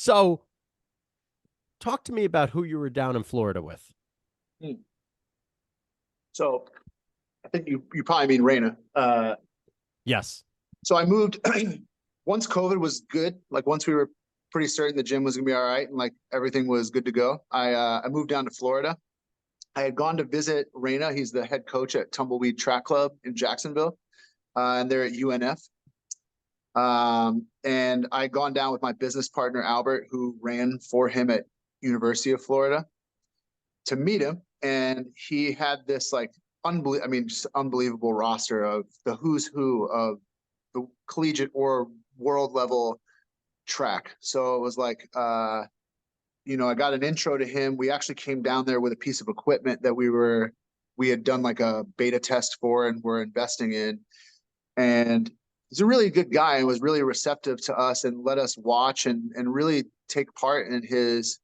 So talk to me about who you were down in Florida with. Hmm. So I think you probably mean Raina. Yes. So I moved once COVID was good, like once we were pretty certain the gym was gonna be all right and like everything was good to go. I moved down to Florida. I had gone to visit Raina. He's the head coach at Tumbleweed Track Club in Jacksonville, and they're at UNF. And I'd gone down with my business partner Albert, who ran for him at University of Florida, to meet him, and he had this like just unbelievable roster of the who's who of the collegiate or world level track. So it was like, I got an intro to him. We actually came down there with a piece of equipment that we had done like a beta test for and were investing in. And he's a really good guy and was really receptive to us and let us watch and really take part in his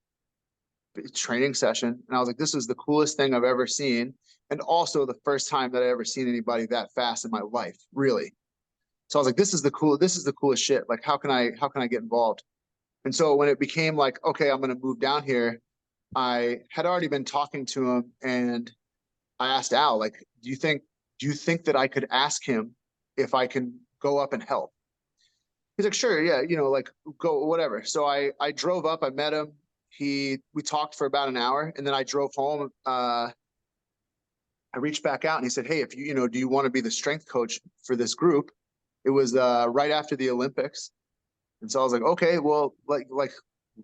training session. And I was like, this is the coolest thing I've ever seen. And also the first time that I ever seen anybody that fast in my life, really. So I was like, this is the coolest shit. Like, how can I get involved? And so when it became like, okay, I'm going to move down here, I had already been talking to him and I asked Al, like, do you think that I could ask him if I can go up and help? He's like, sure, yeah, like go, whatever. So I drove up, I met him. We talked for about an hour and then I drove home. I reached back out and he said, hey, if do you want to be the strength coach for this group? It was right after the Olympics. And so I was like, okay, well, like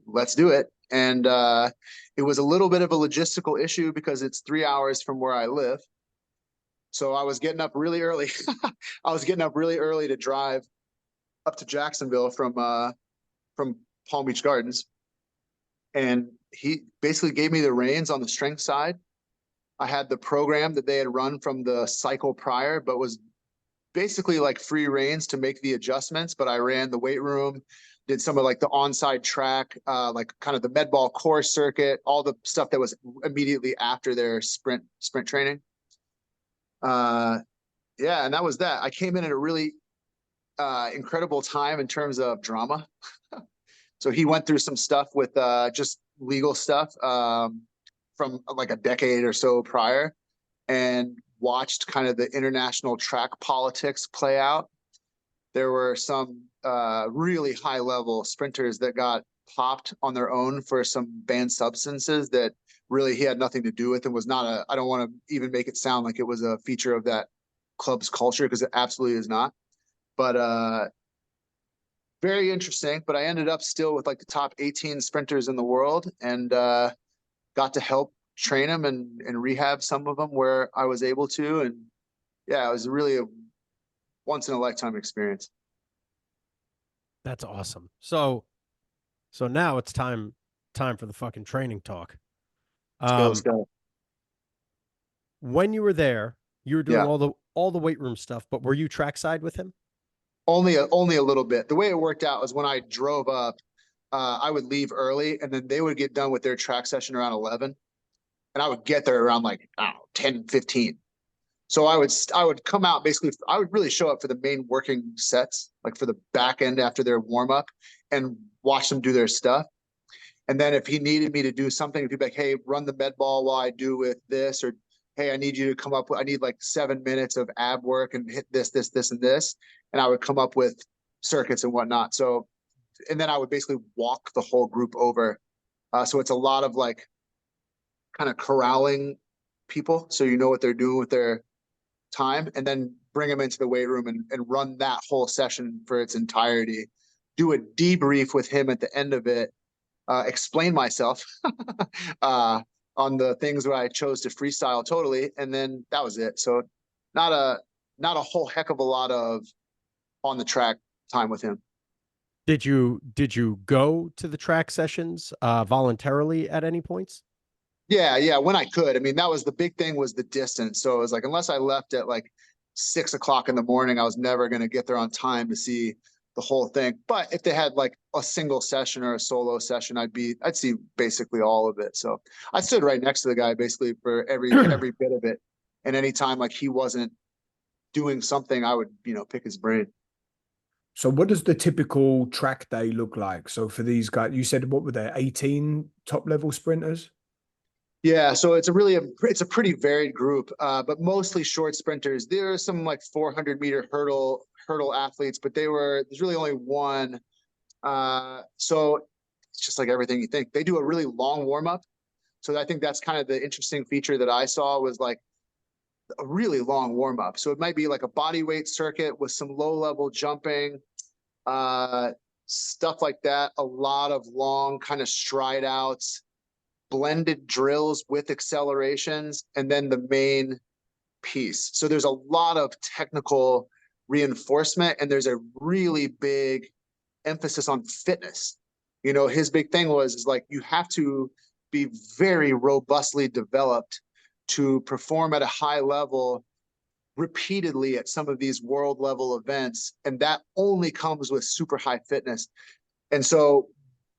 let's do it. And it was a little bit of a logistical issue because it's 3 hours from where I live. So I was getting up really early. I was getting up really early to drive up to Jacksonville from Palm Beach Gardens. And he basically gave me the reins on the strength side. I had the program that they had run from the cycle prior, but was basically like free reins to make the adjustments. But I ran the weight room, did some of like the onside track, like kind of the med ball course circuit, all the stuff that was immediately after their sprint training. Yeah, and that was that. I came in at a really incredible time in terms of drama. So he went through some stuff with just legal stuff from like a decade or so prior, and watched kind of the international track politics play out. There were some really high level sprinters that got popped on their own for some banned substances that really he had nothing to do with and was not I don't want to even make it sound like it was a feature of that club's culture because it absolutely is not. But very interesting. But I ended up still with like the top 18 sprinters in the world and got to help train them and rehab some of them where I was able to. And yeah, it was really a once in a lifetime experience. That's awesome. So now it's time for the fucking training talk. Let's go. Let's go. When you were there, you were doing Yeah. all the weight room stuff, but were you trackside with him? Only a little bit. The way it worked out was when I drove up, I would leave early and then they would get done with their track session around 11. And I would get there around like, I don't know, 10:15. So I would come out basically, I would really show up for the main working sets, like for the back end after their warm up and watch them do their stuff. And then if he needed me to do something, if he'd be like, hey, run the med ball while I do with this, or hey, I need you to come up with, I need like 7 minutes of ab work and hit this, and this. And I would come up with circuits and whatnot. So, and then I would basically walk the whole group over. So it's a lot of like kind of corralling people. So you know what they're doing with their time and then bring them into the weight room and run that whole session for its entirety. Do a debrief with him at the end of it. Explain myself on the things where I chose to freestyle totally, and then that was it. So not a whole heck of a lot of on the track time with him. Did you go to the track sessions voluntarily at any points? Yeah, when I could. I mean, that was the big thing was the distance. So it was like unless I left at like 6 o'clock in the morning, I was never going to get there on time to see the whole thing. But if they had like a single session or a solo session, I'd see basically all of it. So I stood right next to the guy basically for every bit of it. And anytime like he wasn't doing something, I would, pick his brain. So what does the typical track day look like? So for these guys, you said what were they, 18 top level sprinters? Yeah, so it's a pretty varied group, but mostly short sprinters. There are some like 400-meter hurdle athletes, but there's really only one. So it's just like everything you think. They do a really long warm up. So I think that's kind of the interesting feature that I saw was like a really long warm up. So it might be like a body weight circuit with some low level jumping, uh, stuff like that. A lot of long kind of stride outs, blended drills with accelerations, and then the main piece. So there's a lot of technical reinforcement, and there's a really big emphasis on fitness. You know, his big thing is like you have to be very robustly developed to perform at a high level repeatedly at some of these world level events, and that only comes with super high fitness. And so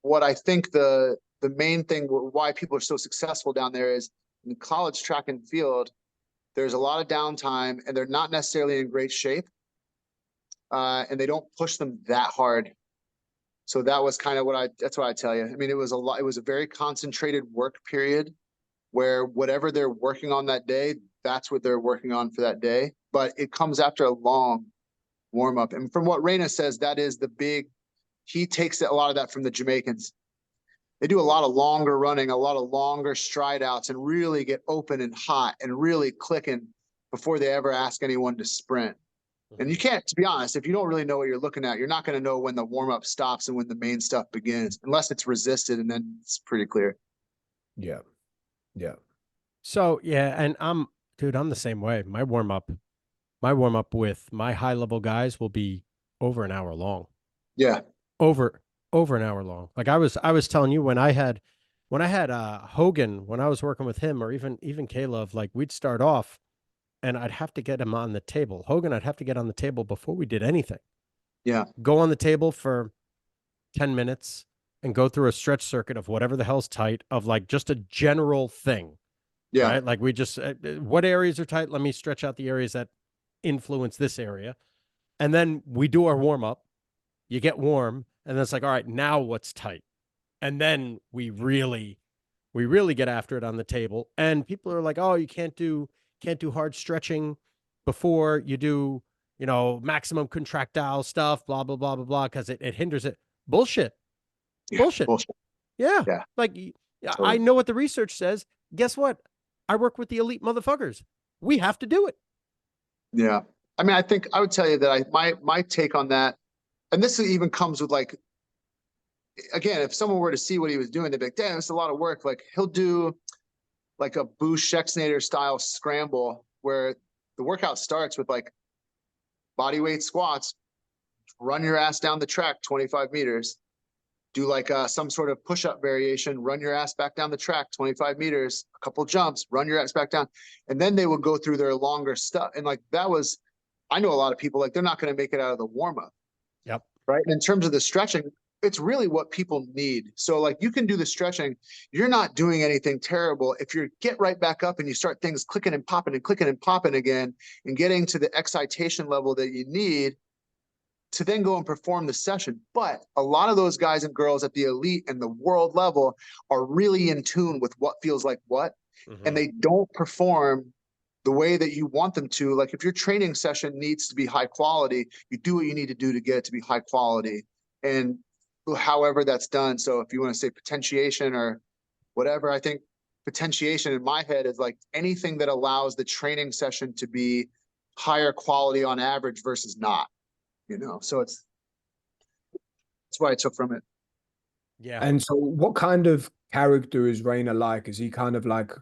what I think the main thing why people are so successful down there is in college track and field, there's a lot of downtime and they're not necessarily in great shape, and they don't push them that hard. So that was kind of that's what I tell you. I mean, it was a very concentrated work period where whatever they're working on that day, that's what they're working on for that day. But it comes after a long warm up. And from what Reina says, that is he takes a lot of that from the Jamaicans. They do a lot of longer running, a lot of longer stride outs, and really get open and hot and really clicking before they ever ask anyone to sprint. And you can't, to be honest, if you don't really know what you're looking at, you're not going to know when the warm up stops and when the main stuff begins, unless it's resisted, and then it's pretty clear. Yeah. Yeah. So yeah, and I'm the same way. My warm up with my high level guys will be over an hour long. Yeah. Over an hour long. Like I was telling you when I had Hogan, when I was working with him, or even Caleb, like we'd start off and I'd have to get him on the table. Hogan, I'd have to get on the table before we did anything. Yeah. Go on the table for 10 minutes and go through a stretch circuit of whatever the hell's tight, of like just a general thing. Yeah. Right? Like we just, what areas are tight? Let me stretch out the areas that influence this area. And then we do our warm up. You get warm. And then it's like, all right, now what's tight? And then we really get after it on the table. And people are like, oh, you can't do hard stretching before you do, maximum contractile stuff, blah, blah, blah, blah, blah, because it hinders it. Bullshit. Yeah. Bullshit. Yeah. Yeah. Like, totally. I know what the research says. Guess what? I work with the elite motherfuckers. We have to do it. Yeah. I mean, I would tell you that my take on that, and this even comes with like, again, if someone were to see what he was doing, they'd be like, damn, it's a lot of work. Like he'll do like a Boosh Schexnayder style scramble where the workout starts with like body weight squats, run your ass down the track 25 meters, do like some sort of push-up variation, run your ass back down the track 25 meters, a couple jumps, run your ass back down. And then they would go through their longer stuff. And like I know a lot of people, like they're not going to make it out of the warm-up. Yep. Right. And in terms of the stretching, it's really what people need. So like you can do the stretching. You're not doing anything terrible. If you get right back up and you start things clicking and popping again and getting to the excitation level that you need to then go and perform the session. But a lot of those guys and girls at the elite and the world level are really in tune with what feels like what, and they don't perform the way that you want them to. Like if your training session needs to be high quality, you do what you need to do to get it to be high quality. And however that's done. So if you want to say potentiation or whatever, I think potentiation in my head is like anything that allows the training session to be higher quality on average versus not, so that's what I took from it. Yeah. And so what kind of character is Rainer like? Is he kind of like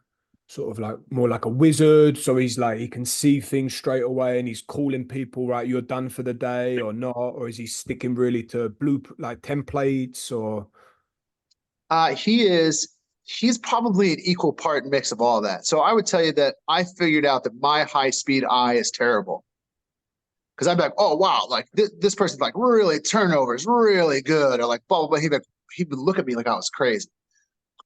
sort of like more like a wizard? So he's like, he can see things straight away and he's calling people, right, you're done for the day or not? Or is he sticking really to like templates or? He's probably an equal part mix of all that. So I would tell you that I figured out that my high speed eye is terrible. Cause I'd be like, oh wow, like this person's like really turnovers, really good. Or like, blah, blah, blah. He would look at me like I was crazy.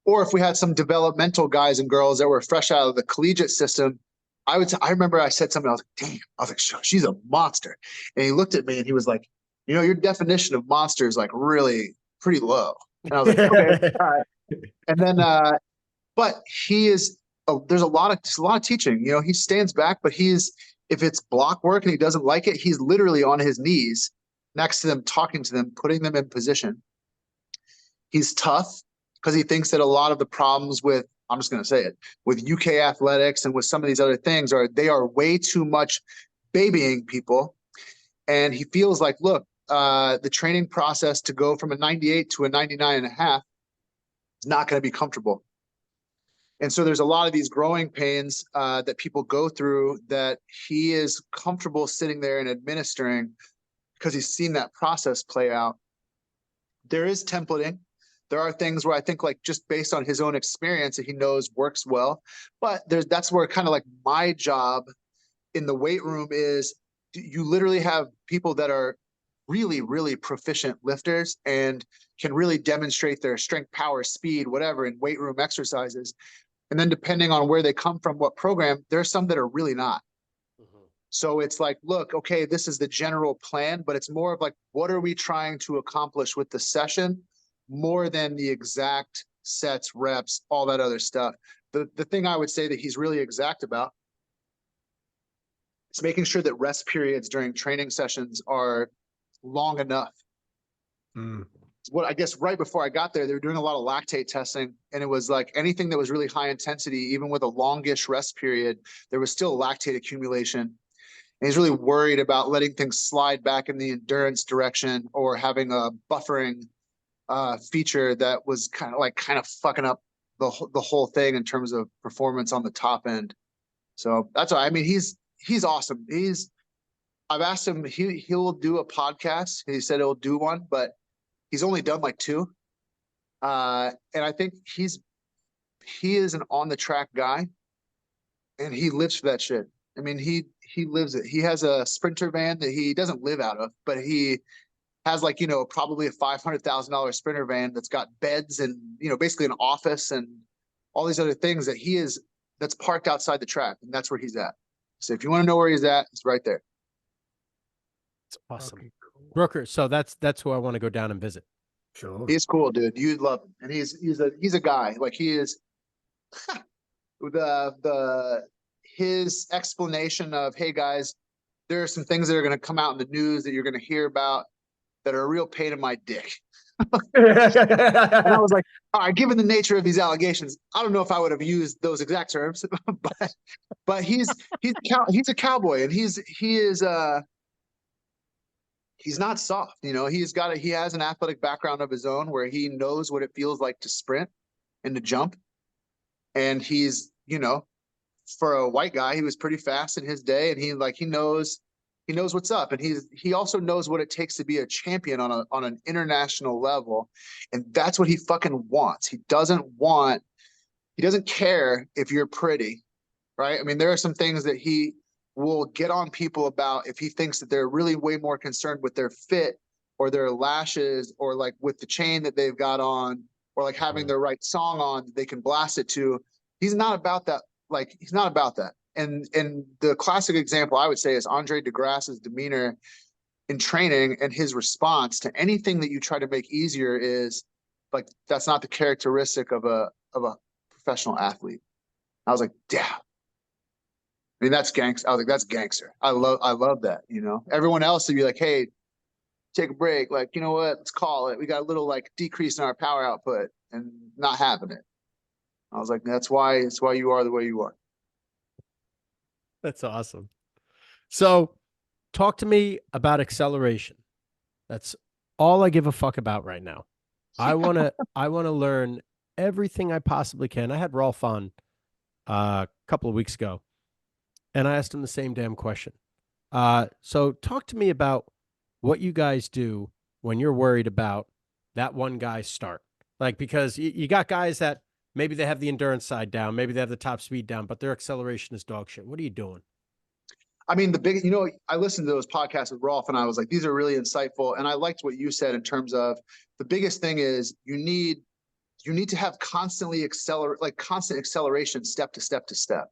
Or if we had some developmental guys and girls that were fresh out of the collegiate system, I remember I said something, I was like, damn, I was like, she's a monster. And he looked at me and he was like, your definition of monster is like really pretty low. And I was like, okay, all right. And then, but he is, there's a lot of teaching, he stands back, but if it's block work and he doesn't like it, he's literally on his knees next to them, talking to them, putting them in position. He's tough because he thinks that a lot of the problems with, I'm just going to say it, with UK athletics and with some of these other things they are way too much babying people. And he feels like, look, the training process to go from a 98 to a 99.5 is not going to be comfortable. And so there's a lot of these growing pains that people go through that he is comfortable sitting there and administering because he's seen that process play out. There is templating. There are things where I think like just based on his own experience that he knows works well, but that's where kind of like my job in the weight room is you literally have people that are really, really proficient lifters and can really demonstrate their strength, power, speed, whatever in weight room exercises. And then depending on where they come from, what program, there's some that are really not. Mm-hmm. So it's like, look, okay, this is the general plan, but it's more of like, what are we trying to accomplish with the session more than the exact sets, reps, all that other stuff. The thing I would say that he's really exact about is making sure that rest periods during training sessions are long enough. What I guess right before I got there, they were doing a lot of lactate testing, and it was like anything that was really high intensity, even with a longish rest period, there was still lactate accumulation. And he's really worried about letting things slide back in the endurance direction or having a buffering feature that was kind of fucking up the whole thing in terms of performance on the top end. So that's why, I mean, he's awesome. I've asked him, he'll do a podcast. He said he'll do one, but he's only done like 2. And I think he is an on the track guy and he lives for that shit. I mean, he lives it. He has a Sprinter van that he doesn't live out of, but he has like, probably a $500,000 Sprinter van that's got beds and, basically an office and all these other things that's parked outside the track. And that's where he's at. So if you want to know where he's at, it's right there. It's awesome. Okay, cool. Brooker. So that's who I want to go down and visit. Sure. He's cool, dude. You'd love him. And he's a guy. Like he is his explanation of, hey guys, there are some things that are going to come out in the news that you're going to hear about that are a real pain in my dick. And I was like, all right, given the nature of these allegations, I don't know if I would have used those exact terms, but he's a cowboy and he's not soft. He has an athletic background of his own where he knows what it feels like to sprint and to jump. And he's, for a white guy, he was pretty fast in his day, and he knows what's up. And he also knows what it takes to be a champion on an international level. And that's what he fucking wants. He doesn't care if you're pretty, right? I mean, there are some things that he will get on people about if he thinks that they're really way more concerned with their fit or their lashes or like with the chain that they've got on or like having the right song on that they can blast it to. He's not about that. Like, he's not about that. And the classic example I would say is Andre DeGrasse's demeanor in training and his response to anything that you try to make easier is like, that's not the characteristic of a professional athlete. I was like, damn. I mean, that's gangster. I was like, that's gangster. I love that. Everyone else would be like, hey, take a break. Like, you know what? Let's call it. We got a little like decrease in our power output and not having it. I was like, that's why you are the way you are. That's awesome. So talk to me about acceleration. That's all I give a fuck about right now. I want to learn everything I possibly can. I had Rolf on a couple of weeks ago and I asked him the same damn question. So talk to me about what you guys do when you're worried about that one guy's start. Like, because you got guys that maybe they have the endurance side down, maybe they have the top speed down, but their acceleration is dog shit. What are you doing? I mean, I listened to those podcasts with Rolf and I was like, these are really insightful. And I liked what you said in terms of the biggest thing is you need to have constant acceleration step to step to step.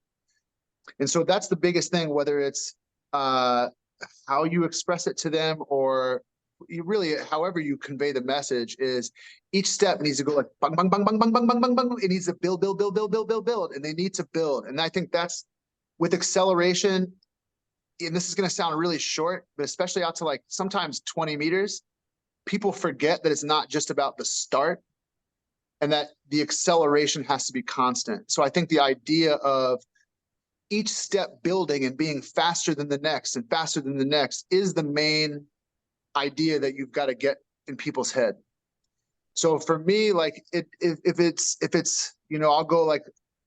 And so that's the biggest thing, whether it's how you express it to them or you really, however you convey the message is each step needs to go like bang, bang, bang, bang, bang, bang, bang, bang, bang. It needs to build, build, build, build, build, build, build. And they need to build. And I think that's with acceleration, and this is going to sound really short, but especially out to like sometimes 20 meters, people forget that it's not just about the start and that the acceleration has to be constant. So I think the idea of each step building and being faster than the next and faster than the next is the main idea that you've got to get in people's head. So for me, like if it's, you know, I'll go like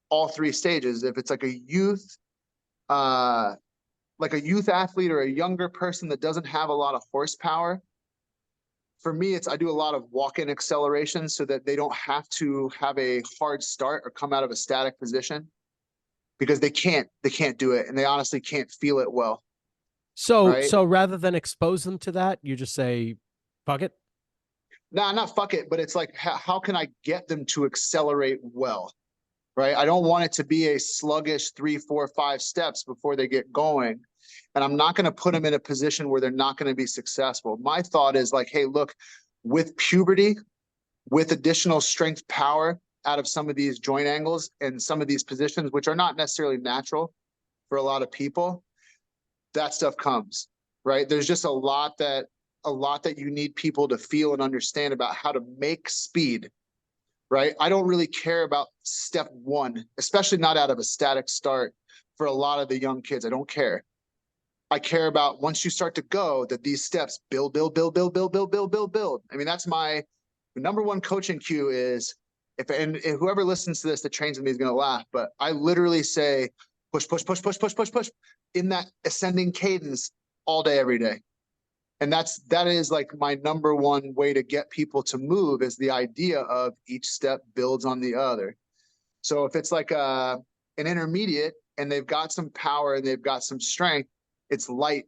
all three stages. If it's like a youth athlete or a younger person that doesn't have a lot of horsepower, for me, I do a lot of walk-in acceleration so that they don't have to have a hard start or come out of a static position, because they can't do it, and they honestly can't feel it well. So, right? so rather than expose them to that, you just say, fuck it. Nah, not fuck it, but it's like, how can I get them to accelerate well, right? I don't want it to be a sluggish 3, 4, 5 steps before they get going. And I'm not going to put them in a position where they're not going to be successful. My thought is like, hey, look, with puberty, with additional strength power out of some of these joint angles and some of these positions, which are not necessarily natural for a lot of people, that stuff comes, right? There's just a lot that you need people to feel and understand about how to make speed, right? I don't really care about step 1, especially not out of a static start for a lot of the young kids. I don't care. I care about once you start to go, that these steps build, build, build, build, build, build, build, build, build. I mean, that's my number one coaching cue is and whoever listens to this that trains with me is going to laugh, but I literally say, push, push, push, push, push, push, push in that ascending cadence all day, every day. And that is like my number one way to get people to move, is the idea of each step builds on the other. So if it's like an intermediate and they've got some power and they've got some strength, it's light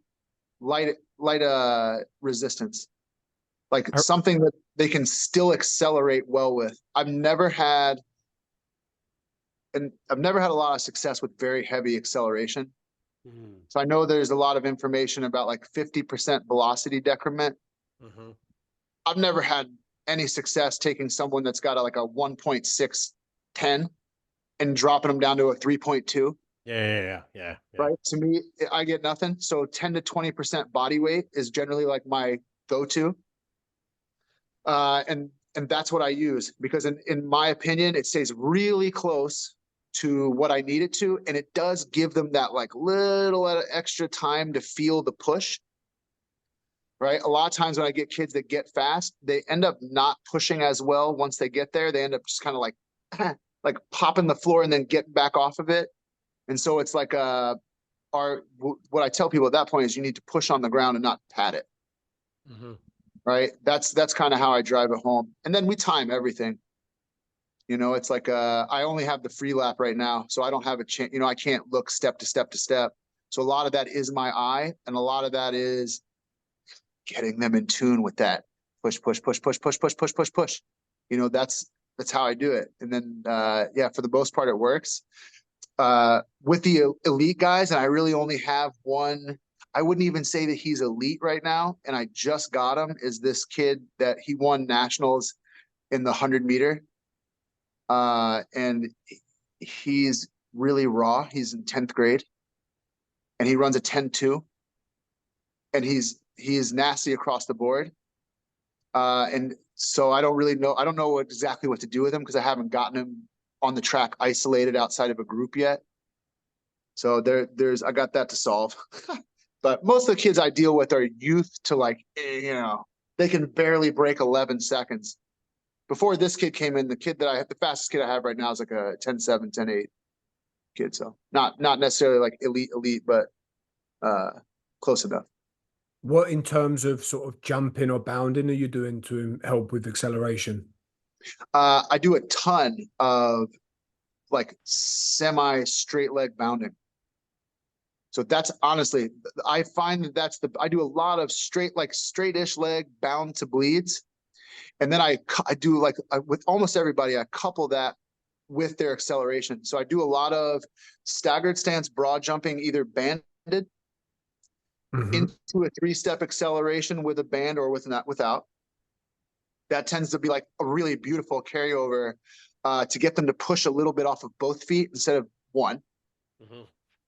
resistance, like something that they can still accelerate well with. I've never had a lot of success with very heavy acceleration. So I know there's a lot of information about like 50% velocity decrement. I've never had any success taking someone that's got like a 1.610 and dropping them down to a 3.2. Yeah. Right. To me, I get nothing. So 10 to 20% body weight is generally like my go-to. And that's what I use, because in my opinion, it stays really close to what I need it to. And it does give them that like little extra time to feel the push. Right. A lot of times when I get kids that get fast, they end up not pushing as well. Once they get there, they end up just kind of like, like popping the floor and then getting back off of it. And so it's like what I tell people at that point is you need to push on the ground and not pat it. Right. That's kind of how I drive it home. And then we time everything. You know, it's like I only have the free lap right now, so I don't have a chance. You know, I can't look step to step to step. So a lot of that is my eye, and a lot of that is getting them in tune with that push, push, push, push, push, push, push, push, push. You know, that's how I do it. And then yeah, for the most part, it works. With the elite guys, and I really only have one. I wouldn't even say that he's elite right now, and I just got him, is this kid that he won nationals in the 100-meter. And he's really raw. He's in 10th grade and he runs a 10-2, and he's nasty across the board. And so I don't know exactly what to do with him, because I haven't gotten him on the track isolated outside of a group yet. So I got that to solve. But most of the kids I deal with are youth to like, you know, they can barely break 11 seconds. Before this kid came in, the fastest kid I have right now is like a 10-7, 10-8 kid. So not necessarily like elite, but close enough. What in terms of sort of jumping or bounding are you doing to help with acceleration? I do a ton of like semi straight leg bounding. So that's honestly, I find that I do a lot of straight-ish leg bound to bleeds. And then I do like with almost everybody, I couple that with their acceleration. So I do a lot of staggered stance, broad jumping, either banded, into a 3-step acceleration with a band or without. That tends to be like a really beautiful carryover to get them to push a little bit off of both feet instead of one.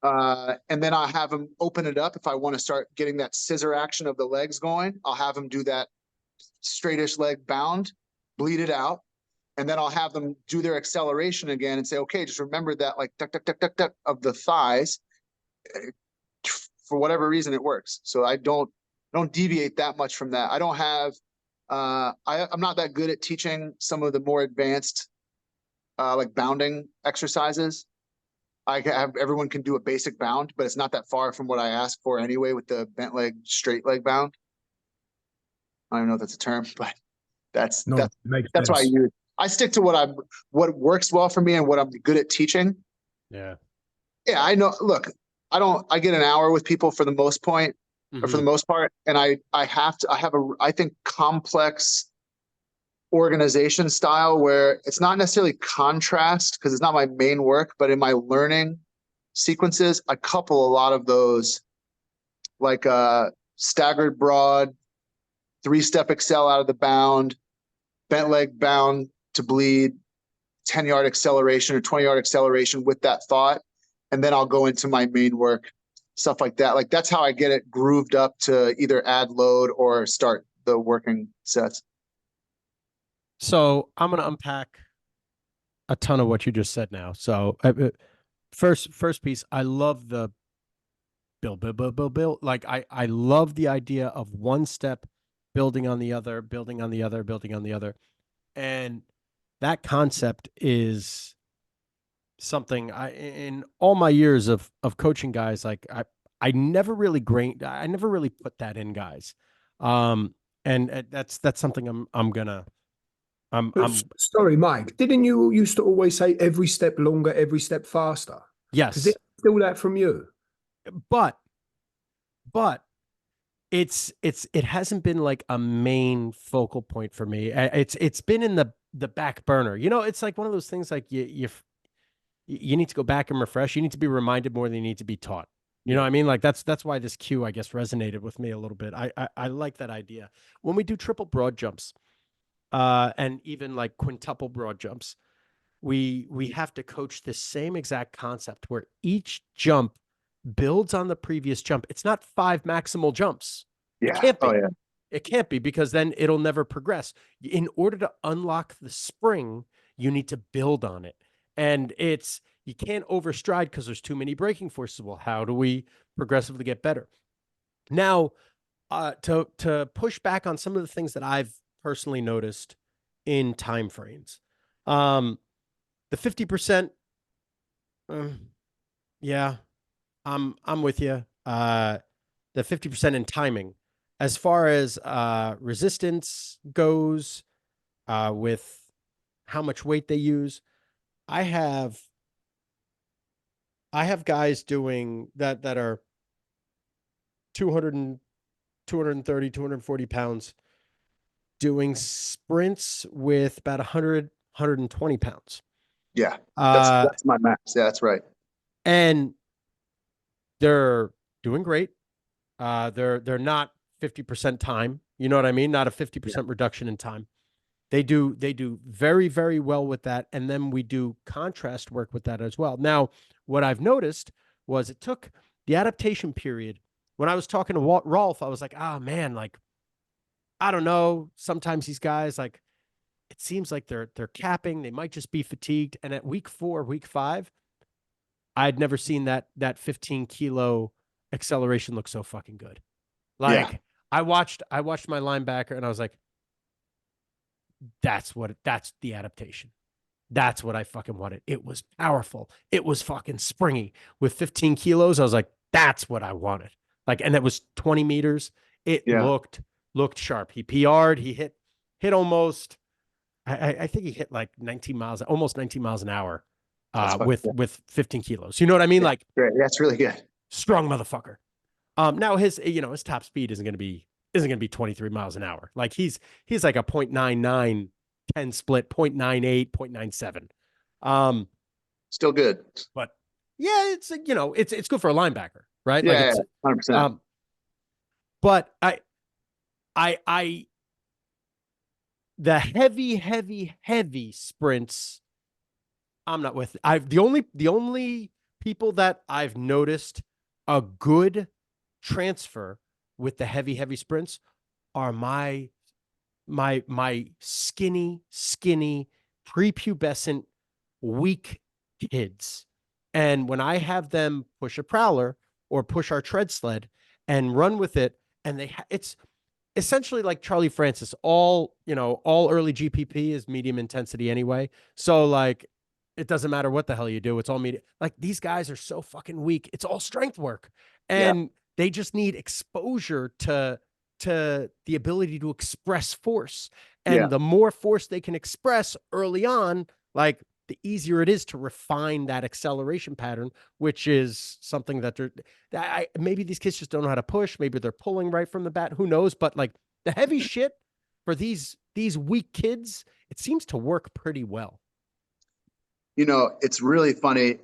And then I'll have them open it up. If I want to start getting that scissor action of the legs going, I'll have them do that straightish leg bound, bleed it out. And then I'll have them do their acceleration again and say, okay, just remember that like duck, duck, duck, duck, duck of the thighs. For whatever reason, it works. So I don't deviate that much from that. I don't have, I'm not that good at teaching some of the more advanced, like bounding exercises. I have, everyone can do a basic bound, but it's not that far from what I asked for anyway with the bent leg, straight leg bound. I don't even know if that's a term, but that's what I use. I stick to what works well for me and what I'm good at teaching. Yeah. Yeah, I know. Look, I get an hour with people for the most point, or for the most part, and I have I think complex organization style where it's not necessarily contrast because it's not my main work, but in my learning sequences, I couple a lot of those like staggered broad, 3-step excel out of the bound, bent leg bound to bleed, 10-yard acceleration or 20-yard acceleration with that thought. And then I'll go into my main work, stuff like that. Like that's how I get it grooved up to either add load or start the working sets. So I'm going to unpack a ton of what you just said now. So first piece, I love the build. Like I love the idea of one step building on the other, building on the other, building on the other. And that concept is something in all my years of coaching guys, like I never really put that in guys. And that's something I'm Sorry, Mike, didn't you used to always say every step longer, every step faster? yes. Does it steal that from you? But it hasn't been like a main focal point for me. It's been in the back burner. You know, it's like one of those things like you need to go back and refresh. You need to be reminded more than you need to be taught. You know what I mean? Like that's why this cue, I guess, resonated with me a little bit. I like that idea. When we do triple broad jumps, and even like quintuple broad jumps, we have to coach the same exact concept where each jump builds on the previous jump. It's not 5 maximal jumps. Yeah. It can't be. Oh, yeah. It can't be because then it'll never progress. In order to unlock the spring, you need to build on it. And you can't overstride because there's too many braking forces. Well, how do we progressively get better? Now, to push back on some of the things that I've personally noticed in time frames, the 50%, yeah, I'm with you. The 50% in timing, as far as resistance goes, with how much weight they use, I have guys doing that are 200 230, 240 pounds doing sprints with about 100, 120 pounds. Yeah. That's my max. Yeah, that's right. And they're doing great. They're not 50% time. You know what I mean? Not a 50% reduction in time. They do very, very well with that. And then we do contrast work with that as well. Now, what I've noticed was it took the adaptation period. When I was talking to Rolf, I was like, oh man, like, I don't know. Sometimes these guys, like, it seems like they're capping. They might just be fatigued. And at week 4, week 5, I'd never seen that 15 kilo acceleration look so fucking good. Like I watched my linebacker and I was like, that's the adaptation. That's what I fucking wanted. It was powerful. It was fucking springy with 15 kilos. I was like, that's what I wanted. Like, and it was 20 meters. It looked sharp. He PR'd, he hit almost, I think he hit like 19 miles, almost 19 miles an hour, with 15 kilos. You know what I mean? Yeah, like, great. That's really good. Strong motherfucker. Now his top speed isn't going to be 23 miles an hour. Like he's like a 0.99, 10 split, 0.98, 0.97. Still good. But yeah, it's good for a linebacker, right? Yeah, like it's 100%. But the heavy sprints, I'm not with. The only people that I've noticed a good transfer with the heavy sprints are my skinny prepubescent weak kids. And when I have them push a prowler or push our tread sled and run with it, and it's essentially like Charlie Francis, all early GPP is medium intensity anyway. So like, it doesn't matter what the hell you do. It's all medium. Like, these guys are so fucking weak. It's all strength work. And they just need exposure to the ability to express force. And the more force they can express early on, like, the easier it is to refine that acceleration pattern, which is something that maybe these kids just don't know how to push. Maybe they're pulling right from the bat. Who knows? But like, the heavy shit for these weak kids, it seems to work pretty well. You know, it's really funny.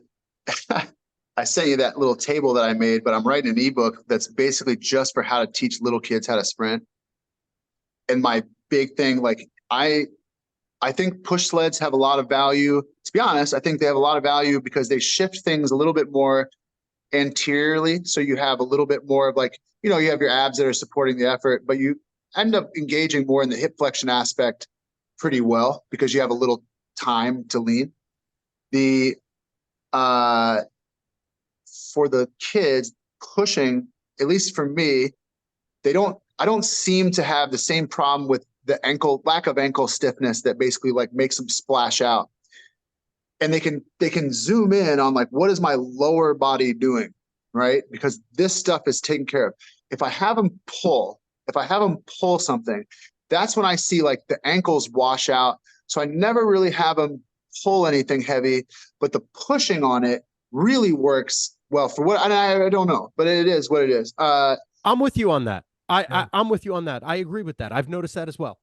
I sent you that little table that I made, but I'm writing an ebook that's basically just for how to teach little kids how to sprint. And my big thing, like, I think push sleds have a lot of value. To be honest, I think they have a lot of value because they shift things a little bit more anteriorly. So you have a little bit more of, like, you have your abs that are supporting the effort, but you end up engaging more in the hip flexion aspect pretty well because you have a little time to lean. For the kids pushing, at least for me, I don't seem to have the same problem with the lack of ankle stiffness that basically like makes them splash out. And they can zoom in on, like, what is my lower body doing, right? Because this stuff is taken care of. If I have them pull something, that's when I see like the ankles wash out. So I never really have them pull anything heavy, but the pushing on it really works well for what I don't know, but it is what it is. I'm with you on that. I'm with you on that. I agree with that. I've noticed that as well.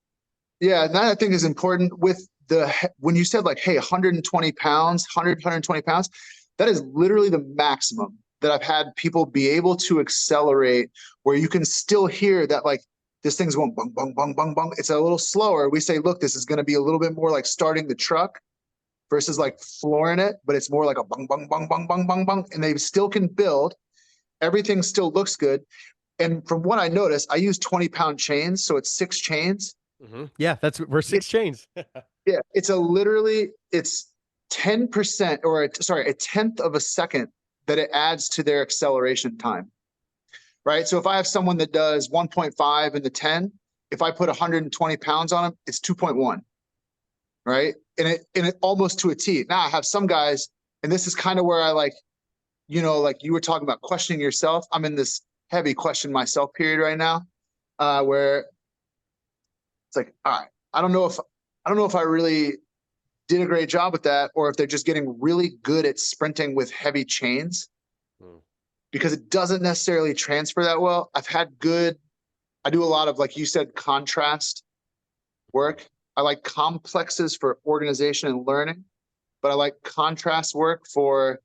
Yeah, and that I think is important with when you said like, hey, 120 pounds, 120 pounds, that is literally the maximum that I've had people be able to accelerate, where you can still hear that, like, this thing's going bung, bung, bung, bung, bung. It's a little slower. We say, look, this is going to be a little bit more like starting the truck versus like flooring it, but it's more like a bung, bung, bung, bung, bung, bung, bung. And they still can build. Everything still looks good. And from what I noticed, I use 20-pound chains. So it's 6 chains. Mm-hmm. Yeah, we're 6 chains. Yeah, it's 10% or a tenth of a second that it adds to their acceleration time, right? So if I have someone that does 1.5 in the 10, if I put 120 pounds on them, it's 2.1, right? And it almost to a T. Now I have some guys, and this is kind of where I like you were talking about questioning yourself. I'm in this heavy question myself period right now, where it's like, all right, I don't know if I really did a great job with that, or if they're just getting really good at sprinting with heavy chains, because it doesn't necessarily transfer that well. I do a lot of, like you said, contrast work. I like complexes for organization and learning, but I like contrast work for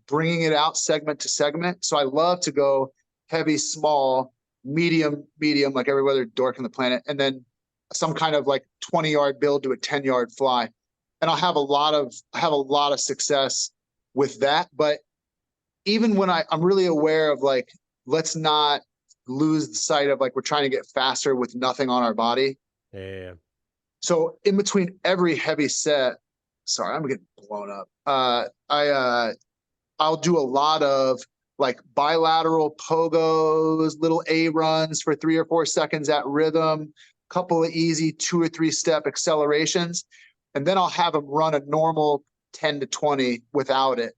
bringing it out segment to segment. So I love to go heavy, small, medium, like every other dork on the planet, and then some kind of like 20-yard build to a 10-yard fly. And I have a lot of success with that. But even when I'm really aware of, like, let's not lose sight of, like, we're trying to get faster with nothing on our body. Yeah. So in between every heavy set, sorry, I'm getting blown up. I'll do a lot of like bilateral pogos, little A runs for 3 or 4 seconds at rhythm, couple of easy 2 or 3 step accelerations. And then I'll have them run a normal 10 to 20 without it.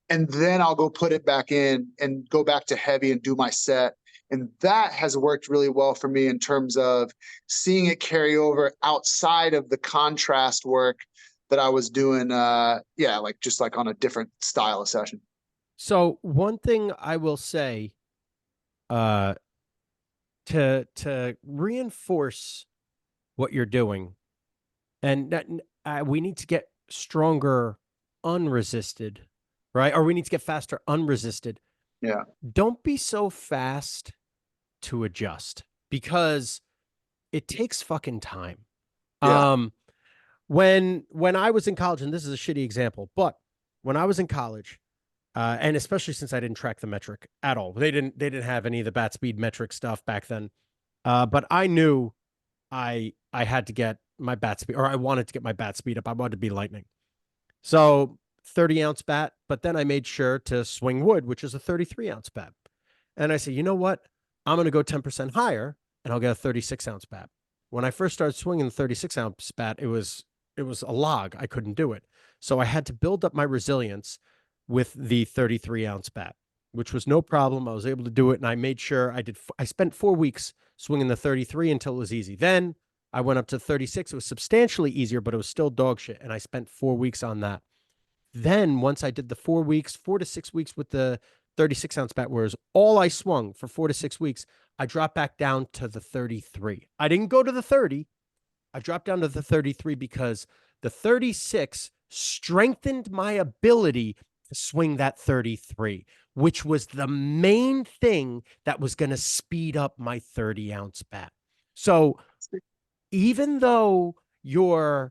And then I'll go put it back in and go back to heavy and do my set. And that has worked really well for me in terms of seeing it carry over outside of the contrast work that I was doing. Like just like on a different style of session. So one thing I will say, to reinforce what you're doing, and we need to get stronger unresisted, right? Or we need to get faster unresisted. Yeah. Don't be so fast to adjust because it takes fucking time. Yeah. When I was in college, and this is a shitty example, but when I was in college, and especially since I didn't track the metric at all, they didn't have any of the bat speed metric stuff back then. But I knew I had to get my bat speed, or I wanted to get my bat speed up. I wanted to be lightning. So 30-ounce bat, but then I made sure to swing wood, which is a 33-ounce bat. And I said, you know what? I'm going to go 10% higher, and I'll get a 36-ounce bat. When I first started swinging the 36-ounce bat, it was a log. I couldn't do it. So I had to build up my resilience with the 33-ounce bat, which was no problem. I was able to do it, and I made sure I spent 4 weeks swinging the 33 until it was easy. Then I went up to 36. It was substantially easier, but it was still dog shit, and I spent 4 weeks on that. Then once I did the 4 weeks, 4 to 6 weeks with the 36-ounce bat, whereas all I swung for 4 to 6 weeks, I dropped back down to the 33. I didn't go to the 30. I dropped down to the 33 because the 36 strengthened my ability to swing that 33, which was the main thing that was going to speed up my 30-ounce bat. So even though you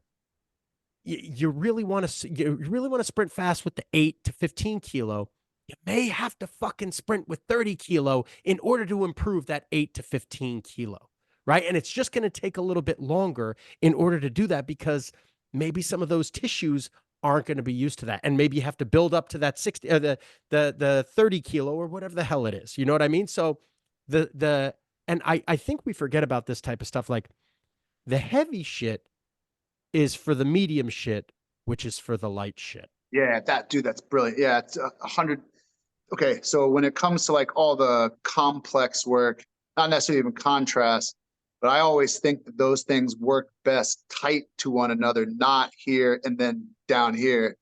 really want to sprint fast with the 8 to 15 kilo, you may have to fucking sprint with 30 kilo in order to improve that 8 to 15 kilo, right? And it's just going to take a little bit longer in order to do that because maybe some of those tissues aren't going to be used to that. And maybe you have to build up to that 60 or the 30 kilo or whatever the hell it is. You know what I mean? So and I think we forget about this type of stuff. Like the heavy shit is for the medium shit, which is for the light shit. Yeah, that's brilliant. Yeah, it's 100. Okay, so when it comes to like all the complex work, not necessarily even contrast, but I always think that those things work best tight to one another, not here and then down here,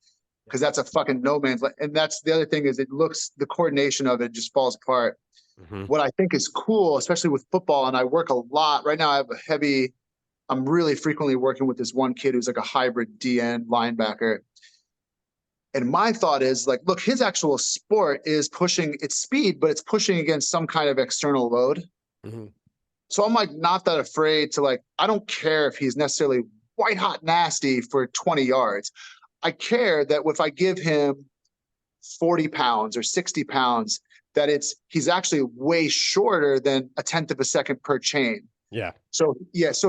because that's a fucking no man's land. And that's the other thing is the coordination of it just falls apart. Mm-hmm. What I think is cool, especially with football, and I work a lot right now. I'm really frequently working with this one kid who's like a hybrid DN linebacker. And my thought is like, look, his actual sport is pushing its speed, but it's pushing against some kind of external load. Mm-hmm. So I'm like not that afraid to like, I don't care if he's necessarily white hot nasty for 20 yards. I care that if I give him 40 pounds or 60 pounds, that he's actually way shorter than a 1/10 of a second per chain. Yeah. So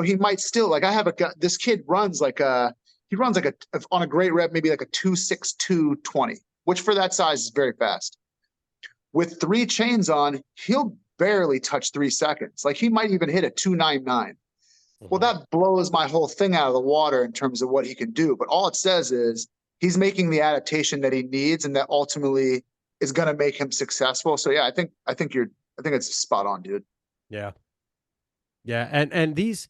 he might still like this kid runs like on a great rep, maybe like a 2.62 20, which for that size is very fast. With 3 chains on, he'll barely touch 3 seconds. Like he might even hit a 2.99. Mm-hmm. Well, that blows my whole thing out of the water in terms of what he can do. But all it says is he's making the adaptation that he needs, and that ultimately is going to make him successful. So yeah, I think it's spot on, dude. Yeah. Yeah. And these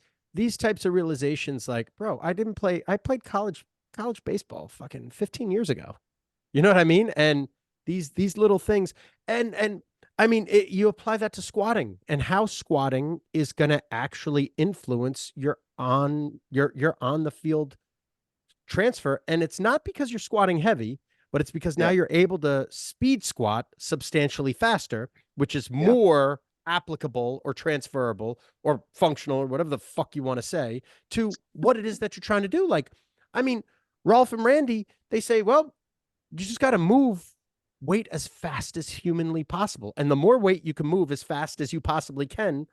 types of realizations, like, bro, I played college baseball fucking 15 years ago. You know what I mean? And these little things, and I mean, you apply that to squatting and how squatting is going to actually influence your on the field transfer. And it's not because you're squatting heavy, but it's because now you're able to speed squat substantially faster, which is more applicable or transferable or functional or whatever the fuck you want to say to what it is that you're trying to do. Like, I mean, Rolf and Randy, they say, well, you just got to move weight as fast as humanly possible. And the more weight you can move as fast as you possibly can,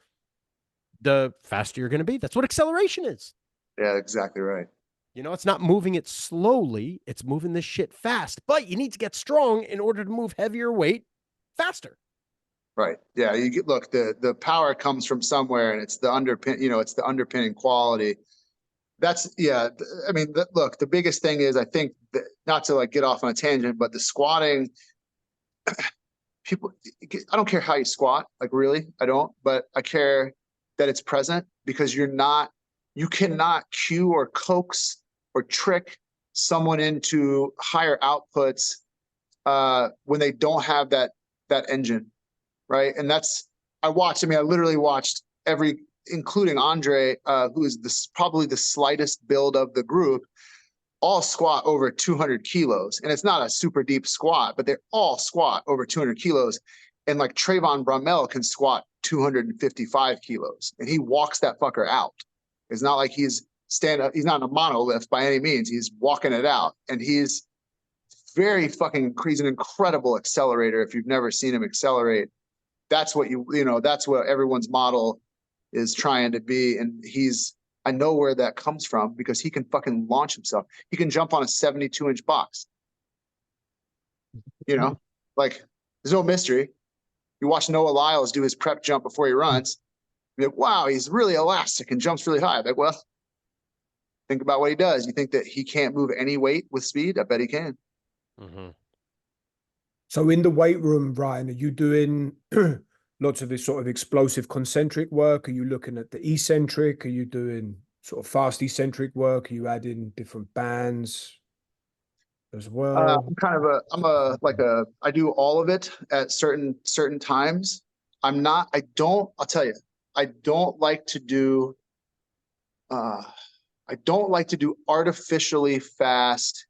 the faster you're going to be. That's what acceleration is. Yeah, exactly right. You know, it's not moving it slowly. It's moving this shit fast, but you need to get strong in order to move heavier weight faster. Right. Yeah. Look, the power comes from somewhere, and it's the underpinning quality. I mean, look, the biggest thing is, I think that, not to like get off on a tangent, but the squatting, I don't care how you squat, like really, I don't, but I care that it's present, because you cannot cue or coax or trick someone into higher outputs when they don't have that engine. Right. And I literally watched including Andre, who is probably the slightest build of the group, all squat over 200 kilos. And it's not a super deep squat, but they all squat over 200 kilos. And like Trayvon Bromell can squat 255 kilos, and he walks that fucker out. It's not like he's he's not in a monolift by any means. He's walking it out, and he's he's an incredible accelerator. If you've never seen him accelerate, that's what that's what everyone's model is trying to be. And I know where that comes from because he can fucking launch himself. He can jump on a 72-inch box. Like, there's no mystery. You watch Noah Lyles do his prep jump before he runs. You're like, wow, he's really elastic and jumps really high. Like, well, think about what he does. You think that he can't move any weight with speed? I bet he can. Mm-hmm. So in the weight room, Ryan, are you doing lots of this sort of explosive concentric work? Are you looking at the eccentric? Are you doing sort of fast eccentric work? Are you adding different bands as well? I do all of it at certain times. I'll tell you, I don't like to do artificially fast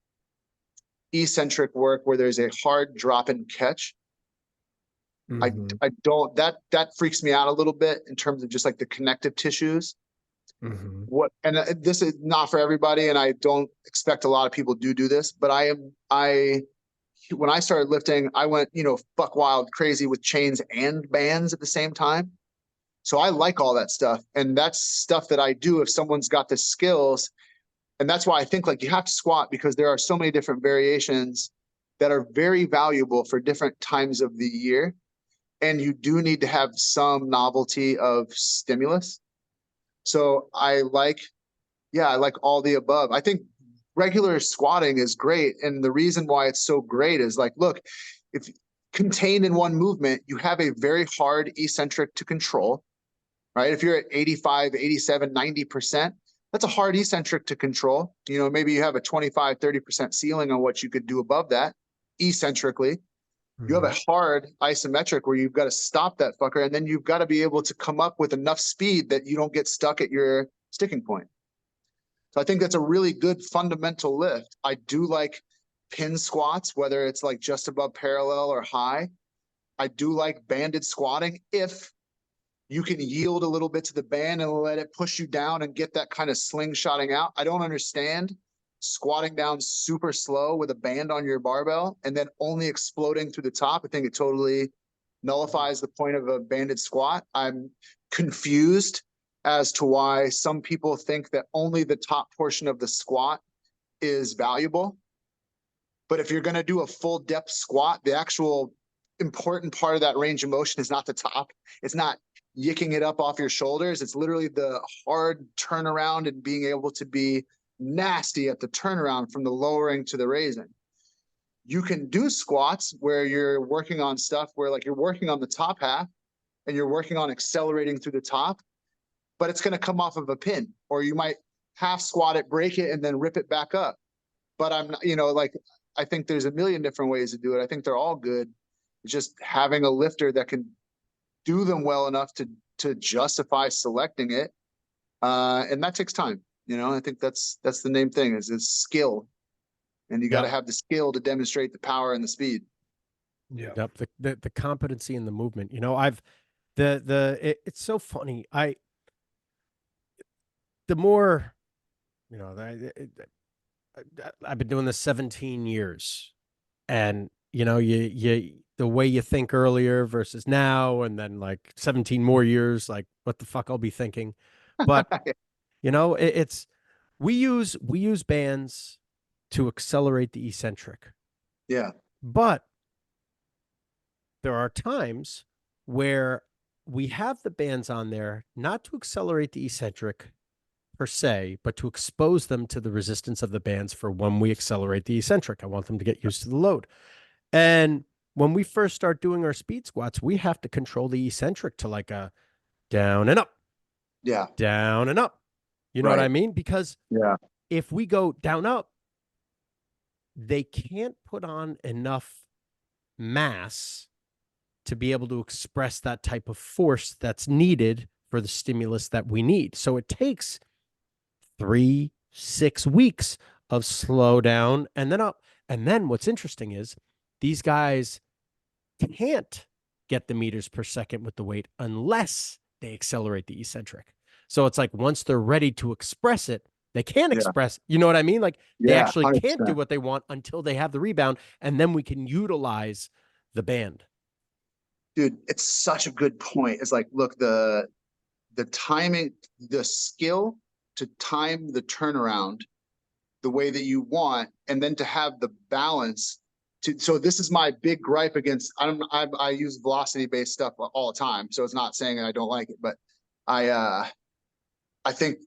eccentric work where there's a hard drop and catch. Mm-hmm. I don't, that freaks me out a little bit in terms of just like the connective tissues. Mm-hmm. This is not for everybody, and I don't expect a lot of people do this, but when I started lifting, I went, buck wild crazy with chains and bands at the same time. So I like all that stuff. And that's stuff that I do if someone's got the skills. And that's why I think like you have to squat, because there are so many different variations that are very valuable for different times of the year. And you do need to have some novelty of stimulus. So I like all the above. I think regular squatting is great. And the reason why it's so great is like, look, if contained in one movement, you have a very hard eccentric to control, right? If you're at 85, 87, 90%, that's a hard eccentric to control. Maybe you have a 25, 30% ceiling on what you could do above that eccentrically. Mm-hmm. You have a hard isometric where you've got to stop that fucker. And then you've got to be able to come up with enough speed that you don't get stuck at your sticking point. So I think that's a really good fundamental lift. I do like pin squats, whether it's like just above parallel or high. I do like banded squatting if you can yield a little bit to the band and let it push you down and get that kind of slingshotting out. I don't understand squatting down super slow with a band on your barbell and then only exploding through the top. I think it totally nullifies the point of a banded squat. I'm confused as to why some people think that only the top portion of the squat is valuable. But if you're going to do a full depth squat, the actual important part of that range of motion is not the top. It's not yicking it up off your shoulders. It's literally the hard turnaround and being able to be nasty at the turnaround from the lowering to the raising. You can do squats where you're working on stuff where like you're working on the top half and you're working on accelerating through the top, but it's going to come off of a pin, or you might half squat it, break it, and then rip it back up. But I'm not, I think there's a million different ways to do it. I think they're all good. Just having a lifter that can do them well enough to justify selecting it. And that takes time. I think that's the main thing is skill. And you got to have the skill to demonstrate the power and the speed. Yeah. Yep. The competency in the movement. It's so funny. The more, I've been doing this 17 years, and you the way you think earlier versus now, and then like 17 more years, like what the fuck I'll be thinking. But we use bands to accelerate the eccentric. Yeah. But there are times where we have the bands on there not to accelerate the eccentric per se, but to expose them to the resistance of the bands for when we accelerate the eccentric. I want them to get used to the load. And when we first start doing our speed squats, we have to control the eccentric to like a down and up. Yeah. Down and up. You know what I mean? Because if we go down up, they can't put on enough mass to be able to express that type of force that's needed for the stimulus that we need. So it takes 3-6 weeks of slow down and then up. And then what's interesting is these guys can't get the meters per second with the weight unless they accelerate the eccentric. So it's like once they're ready to express it, they can't Yeah. express, you know what I mean? Like they Yeah, actually can't 100%. do what they want until they have the rebound, and then we can utilize the band. Dude, it's such a good point. It's like, look, the timing, the skill to time the turnaround the way that you want, and then to have the balance to, so this is my big gripe against, I use velocity based stuff all the time. So it's not saying I don't like it, but I think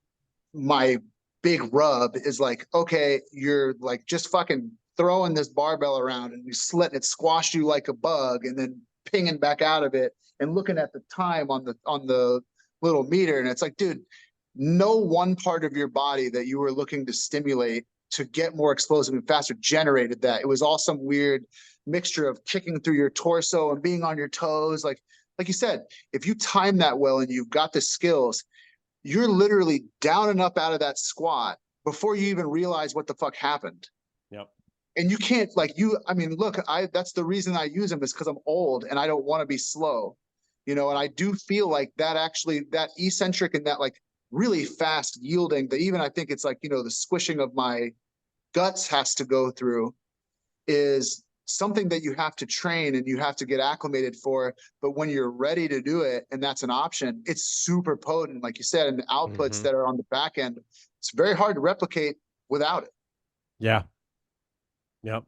my big rub is like, okay, you're like just fucking throwing this barbell around and you letting it squash you like a bug and then pinging back out of it and looking at the time on the little meter. And it's like, dude, no one part of your body that you were looking to stimulate to get more explosive and faster generated that. It was all some weird mixture of kicking through your torso and being on your toes. Like you said, if you time that well and you've got the skills, you're literally down and up out of that squat before you even realize what the fuck happened. Yep. And you can't I mean, look, that's the reason I use them is because I'm old and I don't want to be slow, and I do feel like that actually, that eccentric and that like really fast yielding that even I think it's like, the squishing of my guts has to go through is something that you have to train and you have to get acclimated for. But when you're ready to do it, and that's an option, it's super potent, like you said, and the outputs that are on the back end, it's very hard to replicate without it. Yeah. Yep.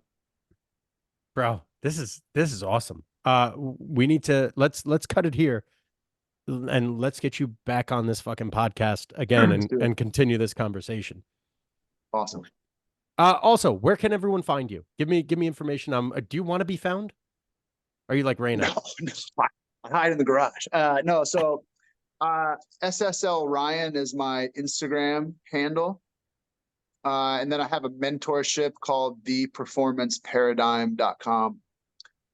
Bro, this is awesome. We need to let's cut it here and let's get you back on this fucking podcast again and continue this conversation. Awesome. Also, where can everyone find you? Give me information. Do you want to be found? Are you like Raina? No, I hide in the garage. No, so SSL Ryan is my Instagram handle. And then I have a mentorship called theperformanceparadigm.com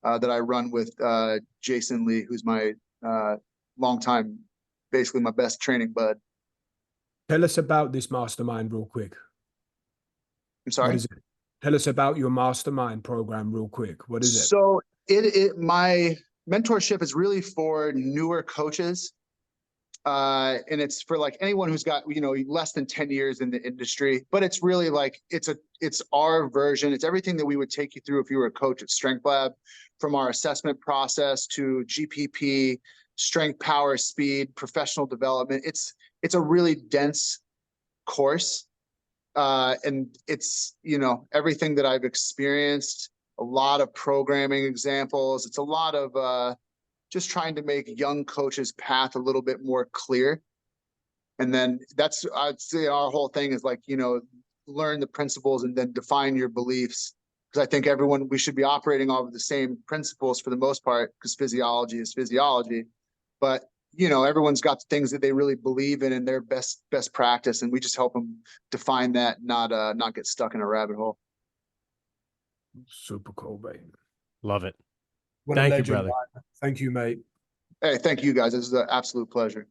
that I run with Jason Lee, who's my longtime, basically my best training bud. Tell us about this mastermind real quick. I'm sorry? What is it? Tell us about your mastermind program real quick. What is it? So my mentorship is really for newer coaches. And it's for like anyone who's got, less than 10 years in the industry, but it's really like, it's our version. It's everything that we would take you through if you were a coach at Strength Lab, from our assessment process to GPP, strength, power, speed, professional development. It's a really dense course. And it's, everything that I've experienced, a lot of programming examples. It's a lot of, just trying to make young coaches' path a little bit more clear. And then I'd say our whole thing is like, learn the principles and then define your beliefs. Because I think we should be operating off of the same principles for the most part, because physiology is physiology. But, everyone's got things that they really believe in their best practice. And we just help them define that, not get stuck in a rabbit hole. Super cool, mate. Love it. What Thank a you, legend, brother. Thank you, mate. Hey, thank you guys. This is an absolute pleasure.